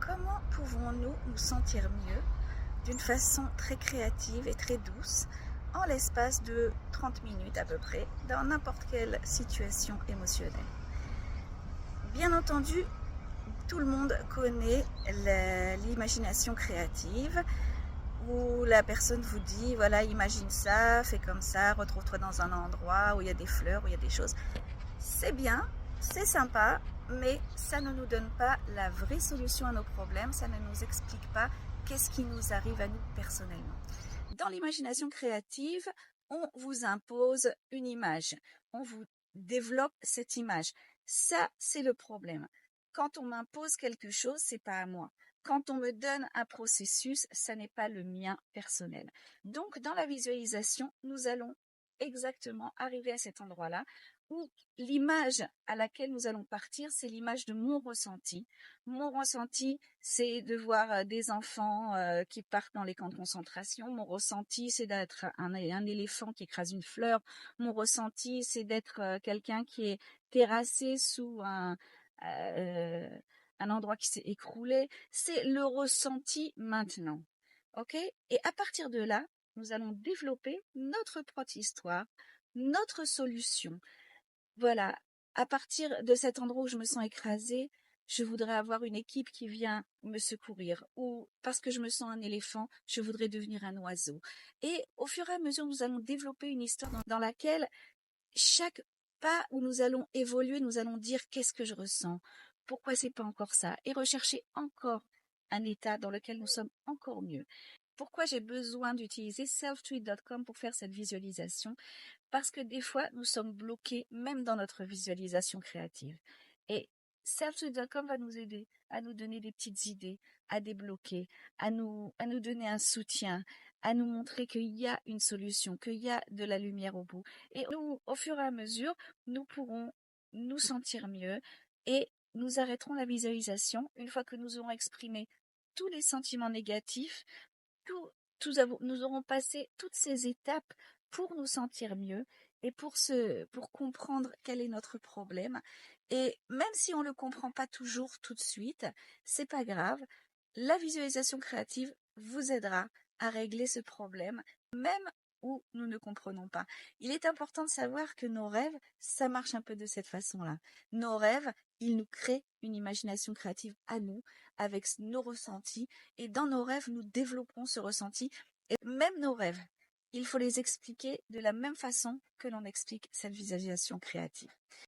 Comment pouvons-nous nous sentir mieux d'une façon très créative et très douce en l'espace de 30 minutes à peu près dans n'importe quelle situation émotionnelle? Bien entendu, tout le monde connaît l'imagination créative où la personne vous dit voilà, imagine ça, fais comme ça, retrouve-toi dans un endroit où il y a des fleurs, où il y a des choses. C'est bien, c'est sympa, mais ça ne nous donne pas la vraie solution à nos problèmes, ça ne nous explique pas qu'est-ce qui nous arrive à nous personnellement. Dans l'imagination créative, on vous impose une image, on vous développe cette image. Ça, c'est le problème. Quand on m'impose quelque chose, c'est pas à moi. Quand on me donne un processus, ça n'est pas le mien personnel. Donc, dans la visualisation, nous allons exactement arriver à cet endroit-là où l'image à laquelle nous allons partir, c'est l'image de mon ressenti. Mon ressenti, c'est de voir des enfants qui partent dans les camps de concentration. Mon ressenti, c'est d'être un éléphant qui écrase une fleur. Mon ressenti, c'est d'être quelqu'un qui est terrassé sous euh, un endroit qui s'est écroulé. C'est le ressenti maintenant. OK? Et à partir de là, nous allons développer notre propre histoire, notre solution. Voilà, à partir de cet endroit où je me sens écrasée, je voudrais avoir une équipe qui vient me secourir. Ou parce que je me sens un éléphant, je voudrais devenir un oiseau. Et au fur et à mesure, nous allons développer une histoire dans laquelle chaque pas où nous allons évoluer, nous allons dire qu'est-ce que je ressens, pourquoi c'est pas encore ça, et rechercher encore un état dans lequel nous sommes encore mieux. Pourquoi j'ai besoin d'utiliser selftweet.com pour faire cette visualisation? Parce que des fois, nous sommes bloqués même dans notre visualisation créative. Et selftweet.com va nous aider à nous donner des petites idées, à débloquer, à nous donner un soutien, à nous montrer qu'il y a une solution, qu'il y a de la lumière au bout. Et nous, au fur et à mesure, nous pourrons nous sentir mieux et nous arrêterons la visualisation une fois que nous aurons exprimé tous les sentiments négatifs, nous aurons passé toutes ces étapes pour nous sentir mieux et pour comprendre quel est notre problème. Et même si on ne le comprend pas toujours tout de suite, c'est pas grave. La visualisation créative vous aidera à régler ce problème, même où nous ne comprenons pas. Il est important de savoir que nos rêves, ça marche un peu de cette façon-là. Nos rêves, ils nous créent une imagination créative à nous, avec nos ressentis, et dans nos rêves, nous développons ce ressenti. Et même nos rêves, il faut les expliquer de la même façon que l'on explique cette visualisation créative.